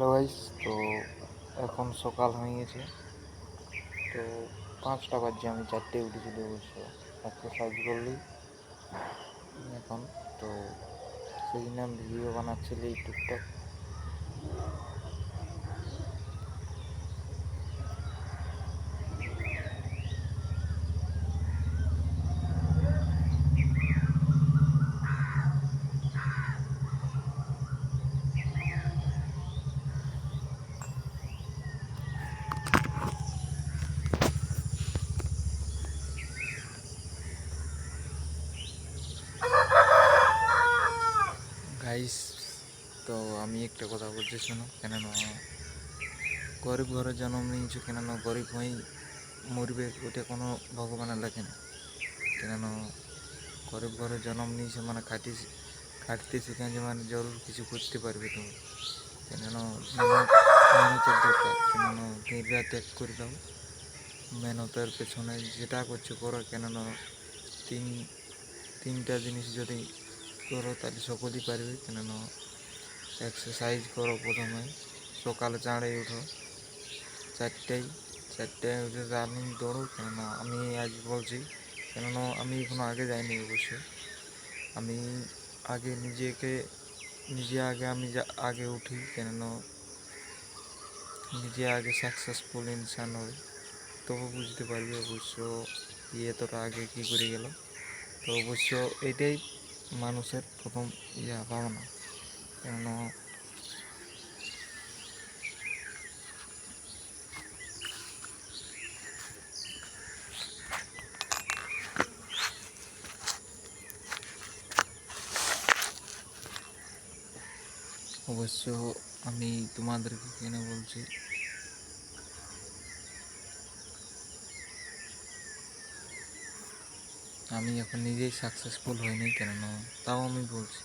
Hello guys, তো এখন সকাল হয়ে গেছে। তো 5টা বাজে, আমি 4টায় উঠেছিল অবশ্য। এক্সারসাইজ করলি এখন। তো সেই জন্য আমি ভিডিও বানাচ্ছিলি টুকটাক। গাইস, তো আমি একটা কথা বলছি শোনো। কেননা গরিব ঘরে জন্ম নিয়েছো, কেননা গরিব হয়েই মরবে, ওটা কোনো ভগবানের লেখে না। কেননা গরিব ঘরে জন্ম নিয়েছে মানে খাটতে শিখেছে মানে জরুর কিছু করতে পারবে তুমি। কেননা মেহনতের দরকার। কেননা দিন রাত এক করে দাও, মেহনতের পেছনে যেটা করছো করো। কেননা তিন তিনটা জিনিস যদি করো তাহলে সকলেই পারবে। কেননা এক্সারসাইজ করো প্রথমে, সকালে চাঁড়ে উঠো 4টায় উঠে রানিং দৌড়ো। কেননা আমি আজ বলছি, কেননা আমি এখনো আগে যাইনি অবশ্য। আমি আগে আমি আগে উঠি। কেননা নিজে আগে সাকসেসফুল ইনসান হয়, তবু বুঝতে পারবি অবশ্য এতটা আগে কী করে গেল। তো অবশ্য এটাই মানুষের প্রথম ভাবনা। কেননা অবশ্য আমি তোমাদেরকে কেন বলছি, আমি এখন নিজেই সাকসেসফুল হইনি। কেননা তাও আমি বলছি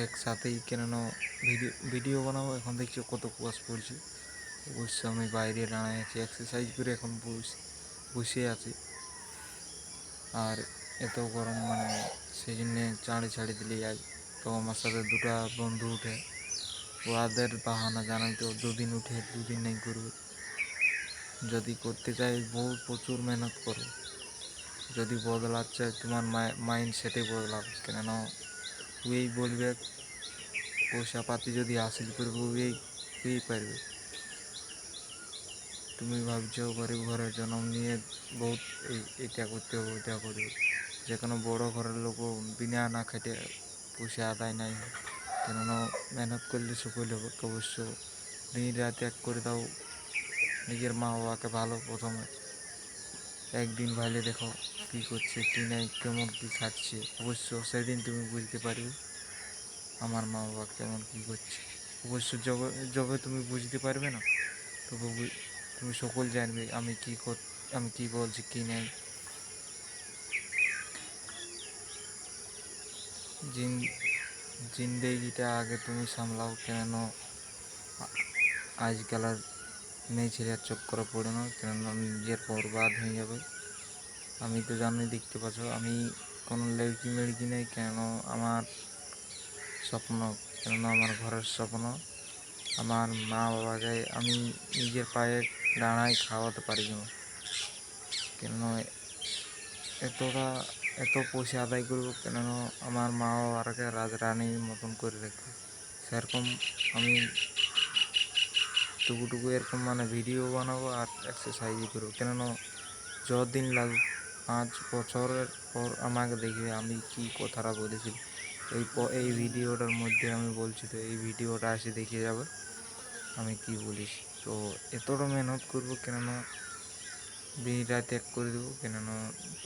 একসাথেই। কেননা ভিডিও বানাবো। এখন দেখছি কত কুয়াশ পড়ছে। অবশ্য আমি বাইরে দাঁড়ায় আছি, এক্সারসাইজ করে এখন বসে আছি। আর এত গরম মানে সেই জন্যে ছাড়ি দিলে আজ। তো আমার সাথে দুটা বন্ধু উঠে, ওদের বাহানা জানাই তো, 2 দিন উঠে 2 দিন নেই করবে। যদি করতে চাই প্রচুর মেহনত করো। যদি বদলাতে চাই তোমার মাইন্ড সেটে বদলাও। কেননা ওই বলবে পয়সা পাতি যদি হাসিল করবে ওই পারবে। তুমি ভাবছো গরিব ঘরে জন্ম নিয়ে বহুত এটা করতে হবে ওইটা করবে। যে কোনো বড় ঘরের লোকও বিনা না খেটে পয়সা আদায় নাই। কেননা মেহনত করলে সফল হবে অবশ্য। দিন রাত এক করে দাও, নিজের মা বাবাকে ভালো প্রথমে একদিন ভাইলে দেখো কী করছে কী নাই, কেমন কী খাচ্ছে। অবশ্য সেদিন তুমি বুঝতে পারবে আমার মা বাবা কেমন কী করছে। অবশ্য যবে তুমি বুঝতে পারবে না, তবে তুমি সকল জানবে আমি কি বলছি কী নেই। জিন্দেগিটা আগে তুমি সামলাও। কেন আজকাল আর মেয়ে ছেলের চক্করে পড়ে না, কেননা নিজের বরবাদ হয়ে যাবে। আমি তো জানি, দেখতে পাচ্ছ আমি কোনো মেড়কি নেই। কেন আমার স্বপ্ন, কেননা আমার ঘরের স্বপ্ন আমার মা বাবাকে আমি নিজের পায়ে দাঁড়াই খাওয়াতে পারি না। কেননা এত পয়সা আদায় করবো, কেননা আমার মা বাবাকে রাজরানীর মতন করে রাখবো। সেরকম আমি টুকু এরকম মানে ভিডিও বানাবো আর এক্সারসাইজ করবো। কেননা যতদিন লাগুক, 5 বছরের পর আমাকে দেখবে আমি কি কথাটা বলেছি এই ভিডিওটার মধ্যে আমি বলছি। তো এই ভিডিওটা এসে দেখে যাবে আমি কি বলিস। তো এতটা মেহনত করবো, কেননা দিন রাত এক করে দেবো। কেননা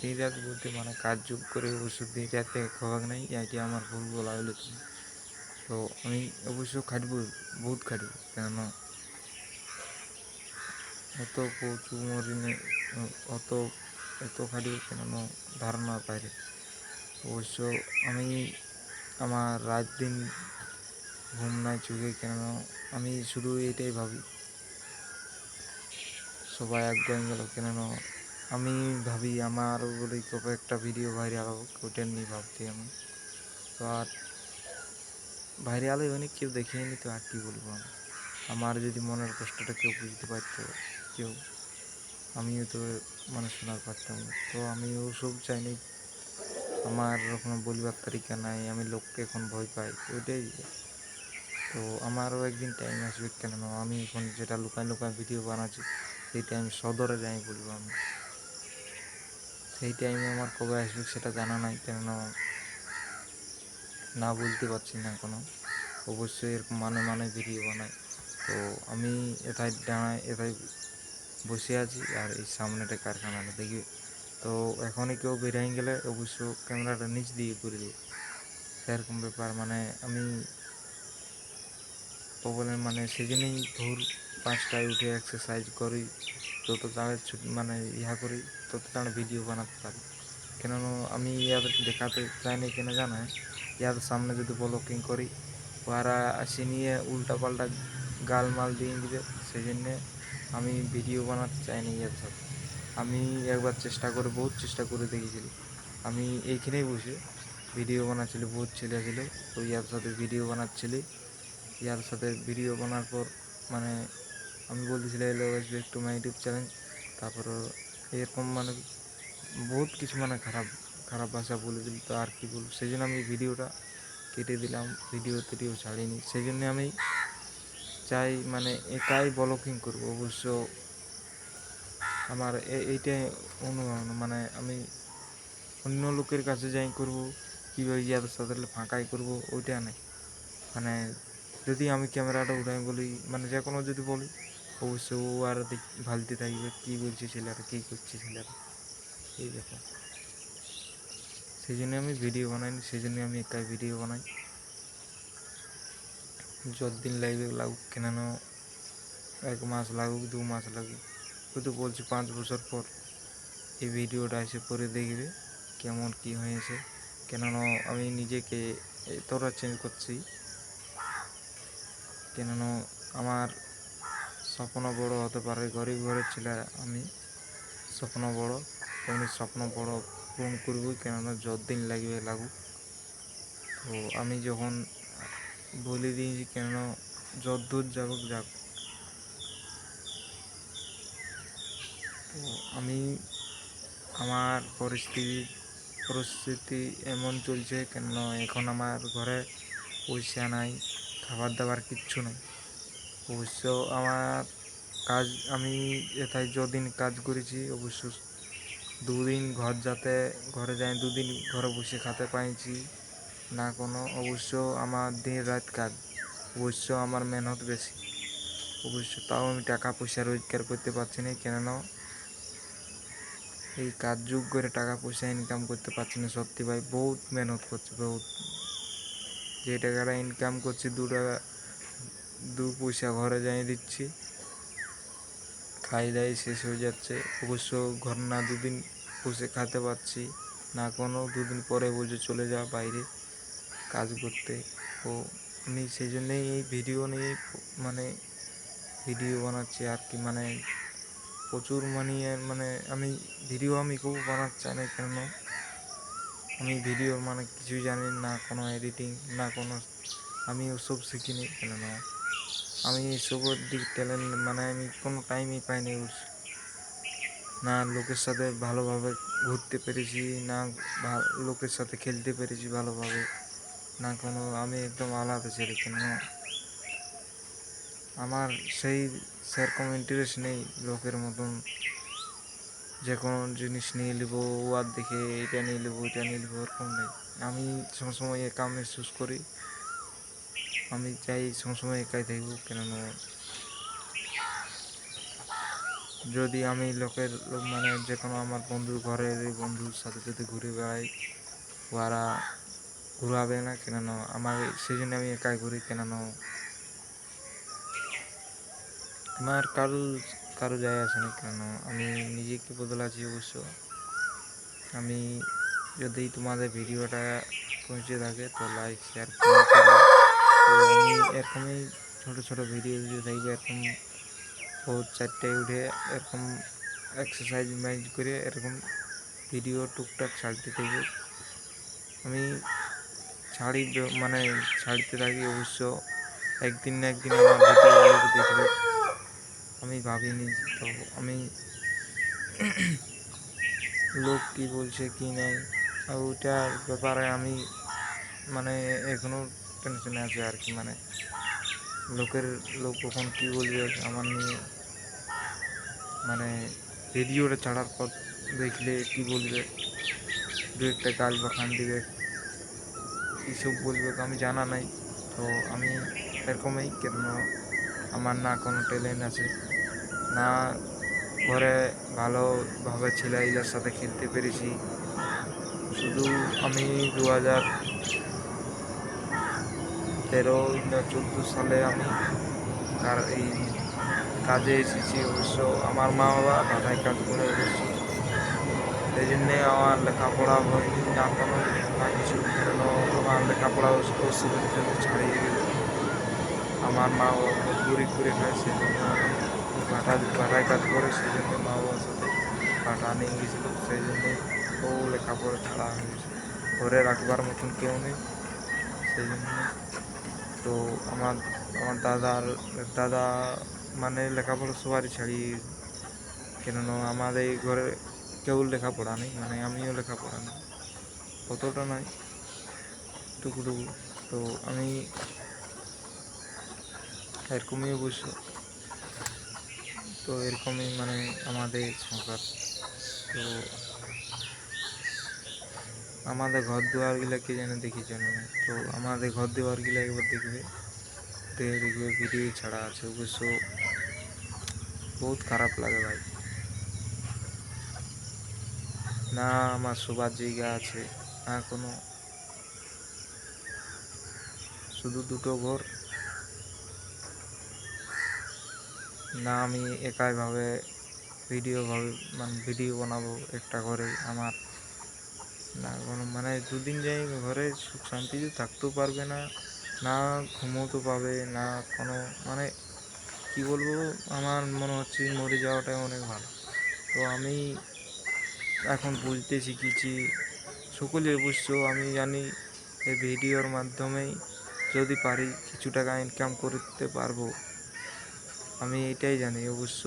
দিন রাত বলতে মানে কাজ যোগ করে অবশ্য দিন রাত এক হওয়া নাই, এটি আমার ভুল বলা হলো তুমি। তো আমি অবশ্য খাটবো, বহুত খাটবো। কেননা অত প্রচুর মরিনে অত এত খাটবো, কেননা ধারণার বাইরে। অবশ্য আমি আমার রাত দিন ঘুম নাই চোখে। কেননা আমি শুধু এটাই ভাবি সবাই এক হয়ে গেল। কেননা আমি ভাবি আমার বলে কবে একটা ভিডিও ভাইরাল হোক, ওটা নিয়ে ভাবছি আমি। তো আর ভাইরালই হয়নি, কেউ দেখেনি, তো আর কি বলবো আমি। আমার যদি মনের কষ্টটা কেউ বুঝতে পারতো, কেউ, আমিও তো মানে শোনার পারতাম না। তো আমি ওসব চাইনি, আমার কোনো বলিবার তরিকা নাই, আমি লোককে এখন ভয় পাই ওইটাই। তো আমারও একদিন টাইম আসবে, কেন আমি এখন যেটা লুকায় লুকায় ভিডিও বানাচ্ছি সেই টাইম সদরে যাই বলবো আমি। সেই টাইমে আমার কবে আসবে সেটা জানা নাই, কেননা না বলতে পারছি না এখনো। অবশ্যই এরকম মানে ভিডিও বানাই। তো আমি এথায় ডাঙায় এথায় বসে আছি, আর এই সামনেটা কারখানাটা দেখি। তো এখনই কেউ বেরিয়ে গেলে অবশ্য ক্যামেরাটা নিচ দিয়ে করে দেবো, সেরকম ব্যাপার। মানে আমি প্রবলেম, মানে সেজন্যই ভোর 5টায় উঠে এক্সারসাইজ করি, যত তাড়ে মানে করি, তত তাড়ে ভিডিও বানাতে পারি। কেননা আমি ইয়াদের দেখাতে চাই না, কেন জানা, ইয়াদের সামনে যদি ব্লকিং করি ওরা আসে নিয়ে উল্টা পাল্টা গালমাল দিয়ে দিবে, সেই জন্যে আমি ভিডিও বানাতে চাই না ইয়াদের সাথে। আমি একবার বহুত চেষ্টা করে দেখেছিলি, আমি এইখানেই বসে ভিডিও বানাচ্ছিলি, বহুত ছেলে ছিল, তো ইয়ার সাথে ভিডিও বানাচ্ছিলি। ইয়ার সাথে ভিডিও বানার পর মানে আমি বলতেছিলাম এলো আসবে একটু মাই ইউটিউব চ্যানেল, তারপর এরকম মানে বহুত কিছু মানে খারাপ খারাপ ভাষা বলে দিল, তো আর কি বলবো। সেই জন্য আমি ভিডিওটা কেটে দিলাম, ভিডিও ছাড়িনি। সেই জন্য আমি চাই মানে একাই ব্লগিং করবো। অবশ্য আমার এইটাই অনুমান, মানে আমি অন্য লোকের কাছে যাই করবো, কীভাবে ইয়াদের সাথে ফাঁকাই করবো ওইটা নেই। মানে যদি আমি ক্যামেরাটা উঠাই বলি, মানে যে কোনো যদি বলি, অবশ্য ও আর ভালতে থাকবে, কী বলছে ছেলেরা, কী করছে ছেলেরা, এই ব্যাপার। সেই জন্য আমি ভিডিও বানাইনি, সেই জন্য আমি একাই ভিডিও বানাই। যতদিন লাগবে লাগুক, কেন 1 মাস লাগুক, 2 মাস লাগুক, হয়তো বলছি 5 বছর পর এই ভিডিওটা এসে পরে দেখবে কেমন কি হয়েছে। কেননা আমি নিজেকে এতটা চেঞ্জ করছি, কেননা আমার স্বপ্ন বড় হতে পারে, গরিব ঘরের ছেলে আমি, স্বপ্ন বড়, তেমনি স্বপ্ন বড় পূরণ করবই, কেননা যতদিন লাগবে লাগুক। তো আমি যখন বলে দিয়েছি, কেননা যত দূর যাবো যাক। তো আমি আমার পরিস্থিতি এমন চলছে, কেন এখন আমার ঘরে পয়সা নাই, খাবার দাবার কিচ্ছু নাই। অবশ্য আমার কাজ, আমি এটাই যদিন কাজ করেছি, অবশ্য 2 দিন ঘরে যাই, 2 দিন ঘরে বসে খেতে পাইছি না কোনো। অবশ্য আমার দিন রাত কাজ, অবশ্য আমার মেহনত বেশি, অবশ্য তাও আমি টাকা পয়সা রোজগার করতে পারছি না, কেননা এই কাজ যুগ করে টাকা পয়সা ইনকাম করতে পারছি না। সত্যি ভাই, বহুত মেহনত করছি, বহুত। যে টাকাটা ইনকাম করছি, 2 পয়সা ঘরে যাই দিচ্ছি, খাই দাই শেষ হয়ে যাচ্ছে। অবশ্য ঘর না 2 দিন বসে খেতে পারছি না কোনো, 2 দিন পরে বলছে চলে যা বাইরে কাজ করতে। তো আমি সেই জন্যেই এই ভিডিও নিয়ে মানে ভিডিও বানাচ্ছি আর কি। মানে প্রচুর মানে আমি ভিডিও আমি খুব বানাতে চাই না, কেন আমি ভিডিওর মানে কিছুই জানি না, কোনো এডিটিং না কোনো, আমি ওসব শিখিনি। কেননা আমি এইসবের দিক ট্যালেন্ট, মানে আমি কোনো টাইমই পাইনি, না লোকের সাথে ভালোভাবে ঘুরতে পেরেছি, না লোকের সাথে খেলতে পেরেছি ভালোভাবে, না কোনো, আমি একদম আলাদা ছেলে। কেননা আমার সেরকম ইন্টারেস্ট নেই লোকের মতন, যে কোনো জিনিস নিয়ে নেবো, আর দেখে এটা নিয়ে নেবো ওইটা নিয়ে নেবো, ওরকম নেই। আমি সবসময় একা মেহসুস করি, আমি চাই সবসময় একাই থাকবো। কেননা যদি আমি মানে যে কোনো আমার ঘরের বন্ধুর সাথে যদি ঘুরে বেড়াই, ওরা ঘুরাবে না, কেননা আমার সেই জন্য আমি একাই ঘুরি। কেননা আমার কারো যায় আসে না, কেন আমি নিজেকে বদলাচ্ছি। অবশ্য আমি যদি তোমাদের ভিডিওটা পৌঁছে থাকে তো লাইক শেয়ার কমেন্ট করবে। তো আমি এরকমই ছোটো ছোটো ভিডিও দেখবো, এরকম ভোর 4টায় উঠে এরকম এক্সারসাইজ করে এরকম ভিডিও টুকটাক ছাড়তে থাকবো। আমি মানে ছাড়তে থাকি, অবশ্য একদিন না একদিন আমার ভিডিও লোক দেখবে। আমি ভাবিনি, তো আমি লোক কি বলছে কি নাই, আর ওইটার ব্যাপারে আমি মানে এখনো টেনশনে আছে আর কি। মানে লোক কখন কি বলবে আমার নিয়ে, মানে ভিডিওটা ছাড়ার পর দেখলে কি বলবে, দু একটা গাল বাখান দিবে, কীসব বলবে আমি জানা নাই। তো আমি এরকমই, কেন আমার না কোনো ট্যালেন্ট আছে, না ঘরে ভালোভাবে ছেলেগুলোর সাথে খেলতে পেরেছি। শুধু আমি 2013 না 14 সালে আমি এই কাজে এসেছি। অবশ্য আমার মা বাবা ভাটায় কাজ করে, অবশ্য সেই জন্যে আমার লেখাপড়া হয়নি না কোনো না কিছু, কেন আমার লেখাপড়া ওষুধের জন্য ছাড়িয়ে গেল। আমার মা বাবা মজদুরি করে খায়, সেই জন্য আমি ভাটায় কাজ করে, সেই জন্য মা বাবার সাথে ভাটা নিয়ে গেছিলো, সেই জন্যে ও লেখাপড়া ছাড়া হয়ে গেছে। ঘরে রাখবার মতন কেউ নেই, সেই জন্য। তো আমার আমার দাদা মানে লেখাপড়া সবারই ছাড়িয়ে, কেননা আমাদের এই ঘরে কেউ লেখাপড়া নেই, মানে আমিও লেখাপড়া নেই, অতটা নয়, টুকুটুকু। তো আমি এরকমই অবশ্য, তো এরকমই মানে আমাদের সংসার। তো আমাদের ঘর দুয়ারগুলো কে যেন দেখি যেন না, তো আমাদের ঘর দুয়ারগুলো একবার দেখবে, দেখবে ভিডিও ছাড়া আছে, অবশ্য বহুত খারাপ লাগে ভাই। না আমার শোবার জায়গা আছে, না কোনো, শুধু দুটো ঘর। না আমি একাইভাবে ভিডিও বানাবো একটা ঘরে, আমার না কোনো মানে দুদিন যাই ঘরে সুখ শান্তিতে থাকতেও পারবে না, না ঘুমোতে পাবে না কোনো, মানে কি বলবো, আমার মনে হচ্ছে মরে যাওয়াটাই অনেক ভালো। তো আমি এখন বুঝতে শিখেছি, সকলে অবশ্য আমি জানি এই ভিডিওর মাধ্যমেই যদি পারি কিছু টাকা ইনকাম করতে পারবো, আমি এটাই জানি অবশ্য।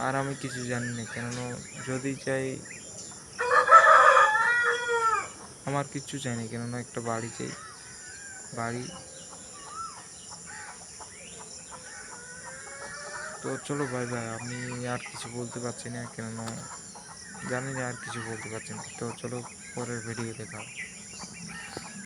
আর আমি কিছু জানি না, কেননা যদি চাই, আমার কিচ্ছু চাই না, কেননা একটা বাড়ি চাই, বাড়ি। তো চলো ভাই ভাই, আমি আর কিছু বলতে পারছি না, কেননা জানি না আর কিছু বলতে পারছি না। তো চলো পরের ভিডিও দেখা হবে।